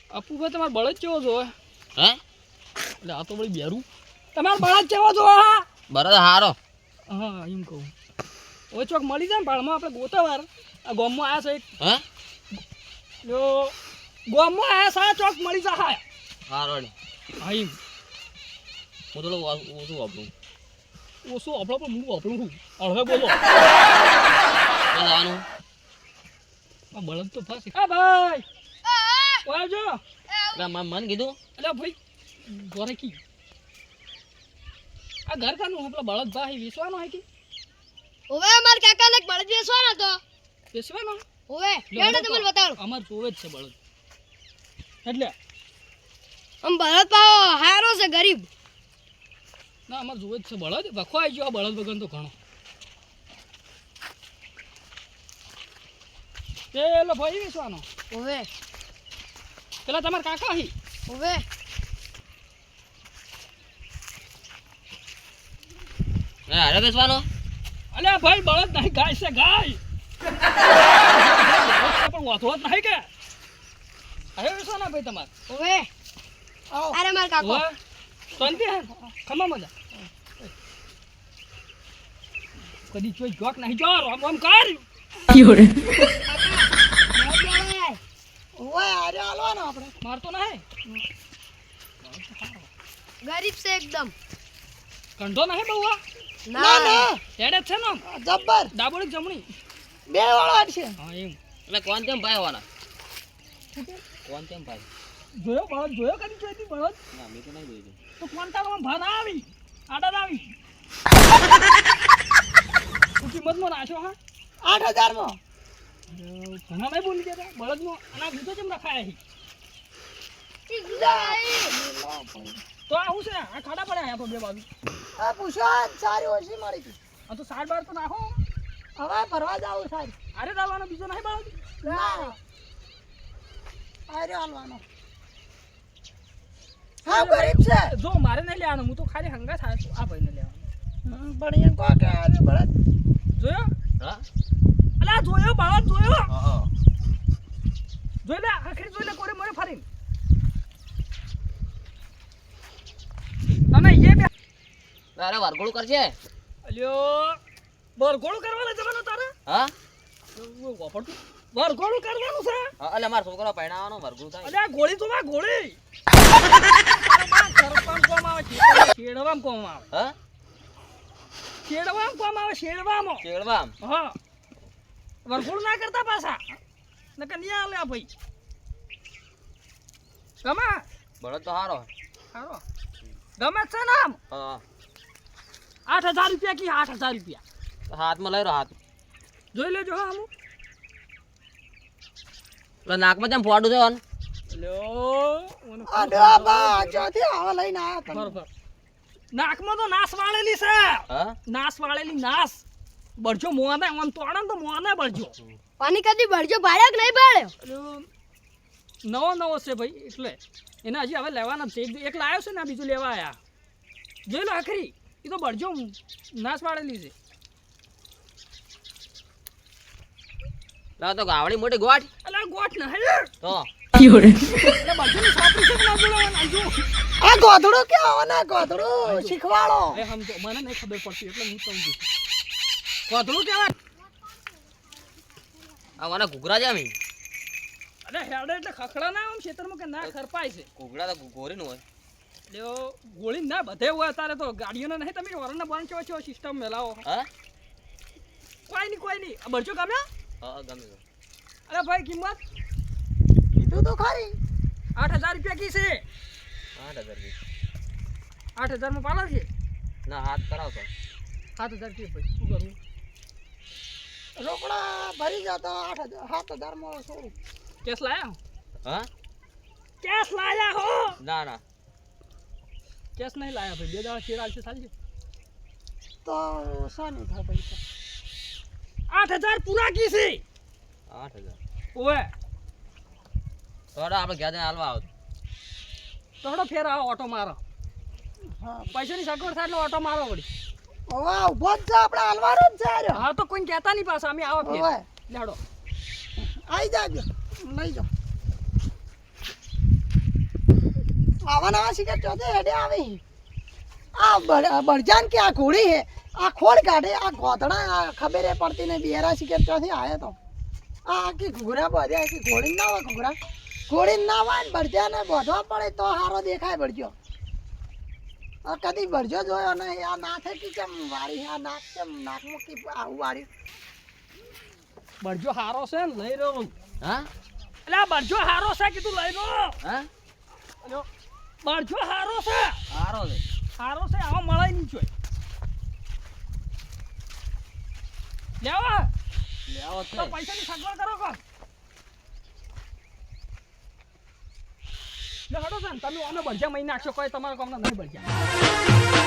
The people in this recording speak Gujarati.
અપુભાઈ તમાર બળદ કેવો જોવે હે એટલે આ તો બળી બેરું તમાર બળદ કેવો જોવે બળદ હારો હા એમ કહું ઓય ચોક મળી જાય ને ભાળમાં આપણે ગોતાવાર આ ગામમાં આયા છે એક હે જો ગામમાં આયા છે ચોક મળી જાય હારો ને હા એમ હું થોડું ઓછું વાપરું ઓછું આપણો પણ હું વાપરું છું હવે બોલો ક્યાં જવાનું આ બળદ તો ફાસી હા ભાઈ ઓય જો એટલે મન કીધું અલ્યા ભાઈ ઘરે કી આ ઘર કાનું આપણો બળદ ભાઈ વેચવાનો હે કે ઓવે અમાર કાકાને બળદ વેચવાનો તો વેચવાનો ઓવે લેડો તમને બતાડો અમાર જોવે જ છે બળદ એટલે આમ બળદ પાવો હારો છે ગરીબ ના અમાર જોવે જ છે બળદ વખો આવી ગયો આ બળદ વગર તો ઘણો પેલો ભાઈ વેચવાનો ઓવે પેલા તમાર કાકા હી ઓવે હારે બેસવાનો અલ્યા ભાઈ બળદ નહીં ગાય છે ગાય પણ વાથો જ નહીં કે અરે વેચવાના ભાઈ તમાર ઓવે અરે માર કાકો ઓય શાંતિ હે ખમા મજા કદી ચોઈ જોક નહીં જો રામ રામ કર ઓવે અરે હાલવાનો આપણે મારતો નહીં ગરીબ છે એકદમ કંઠો નહીં બહુ ના ના હેડે છે ને જબ્બર ડાબોડી જમણી બે વાળા છે હા એમ એટલે કોણ તેમ ભાઈ હોવાના કોણ તેમ ભાઈ જોયો બળદ જોયો કદી જોઈતી બળદ ના મેં તો નહીં જોયું તો કોન્ટાળમાં ભાર આવી આડા આવી તું કિંમતમાં નાખ્યો હા 8000 માં ઘણા નહીં બોલી ગયા બળદમાં અને આ દૂધો કેમ રખાયા તો આ શું છે આ ખાડા પડ્યા અહીંયા તો બે બાજુ આ પૂછો સારી ઓછી મળી ગઈ આ તો 60 બાર તો નાખો હવે ફરવા જાવું સારી અરે દાવાનો બીજો નહીં બળદ ના અરે હાલવાનો હા ગરીબ છે જો મારે નહીં લેવાનું હું તો ખાલી હંગા થાય છું આ ભાઈને લેવાનું પણ એમ કહો કે આજે બળદ જોયો હા અલા જોયો બળદ જોયો હા જોઈ લે આખરી જોઈ લે કોરે મોરે ફરીને તને એ બે અરે વરગોળું કરશે અલ્યો બરગોળું કરવાના જવાનો તારે હા વાપરતું બરગોળું કરવાનું છે હા એટલે મારા છોકરો પહેણાવવાનો વરગોળું થાય અલ્યા ગોળી તો માં ગોળી સરપંચ કોમ આવે શેડવામ કોમ આવે હા શેડવામ કોમ આવે શેડવામાં શેડવામ હા વરગોળું ના કરતા પાછા નકર નહીં આલે આ ભાઈ ગમે બળદ તો હારો હારો ગમે છે ને આમ હા 8000 રૂપિયા કી 8000 રૂપિયા હાથમાં લઈ રહ્યો હાથ જોઈ લેજો હા અમુક એટલે નાકમાં જેમ ફોડું છે લ્યો ચોથી આવા લઈને આયા તમે બરોબર નાકમાં તો નાસ વાળેલી છે હા નાસ વાળેલી નાસ બળજો મોને આમ તોડે તો મોને બળજો પાણી કદી ભરજો ભાડ્યો કે નહીં ભાડ્યો નવો નવો છે ભાઈ એટલે એને હજી હવે લેવાના છે એક લાવ્યો છે ને આ બીજું લેવા આયા જોઈ લો આખરી એ તો બળજો નાસ વાળેલી છે લાવ તો ગાવડી મોટી ગોઠ અલા ગોઠ ન હે તો એટલે બળજોની છોકરી છે ના બોલાવવાનું આજો આ ગોધડું કે આવના ગોધડું શીખવાડો એ સમજો મને નહીં ખબર પડતી એટલે હું સમજુ કોથળું કહેવાય આ મને ઘૂઘરા જામી અરે હેડે એટલે ખખડા ના આમ ખેતરમાં કે ના ખરપાય છે ઘૂઘરા તો ગોરીનું હોય લ્યો ગોળી ના બધે હોય અત્યારે તો ગાડીઓને નહીં તમે વરણના બરણ કેવો છો સિસ્ટમ મેલાવો હા કોઈ નહીં આ બળજો ગમ્યા હા ગમે ગમે અરે ભાઈ કિંમત કીધું તો ખરી 8000 રૂપિયા કી છે 8000 8000 માં પાલા છે ના હાથ કરાવતો 7000 રૂપિયા ભાઈ શું કરું રોકડા ભરી જતો 7000 માં છોડું કેસ લાયા હા કેસ લાયા હો ના ના કેસ નહીં લાયા ભાઈ બે દાડા શેર આલશે ચાલશે તો શાની થાય પૈસા 8000 પૂરા કી છે 8000 ઓએ થોડા આપણે ઘેર જઈને હાલવા આવો થોડો ફેર આવો ઓટો મારો હા પૈસાની સગવડ થાય એટલે ઓટો મારો વળી હવે ઉભો જ છે આપણે હાલવાનો જ છે આર્યો. હા તો કોઈ કહેતા નહીં પાછા અમે આવો ફેર હવે લેડો આઈ જાજો લઈ જાઓ અને આ શિકાર ચોથે હેડે આવી આ બળજાન કે આ ઘોડી હે આ ખોળ કાઢે આ ગોતડા ખબર પડતી નહીં બેરા શિકાર ચોથી આયા તો આ કે ઘોડા બધે કે ઘોડી ના હોય ઘોડી ના હોય ને બળજાને બોધવા પડે તો હારો દેખાય બળજો આ કદી બળજો જોયો ને આ નાથે કે કેમ વારી આ નાક કેમ નાકમાં કે આવું વારી બળજો હારો છે ને લઈ રહ્યો હા એટલે આ બળજો હારો છે કીધું લઈ રહ્યો હા બળજો હારો છે સારો છે હારો છે આવા મળે નહીં જોઈ લેવા લેવો તો છે પૈસાની સગવડ કરો કો લે હડો છે ને તમે અમે બળજા મહી નાખશો કોઈ તમારા કામના નહીં બળજા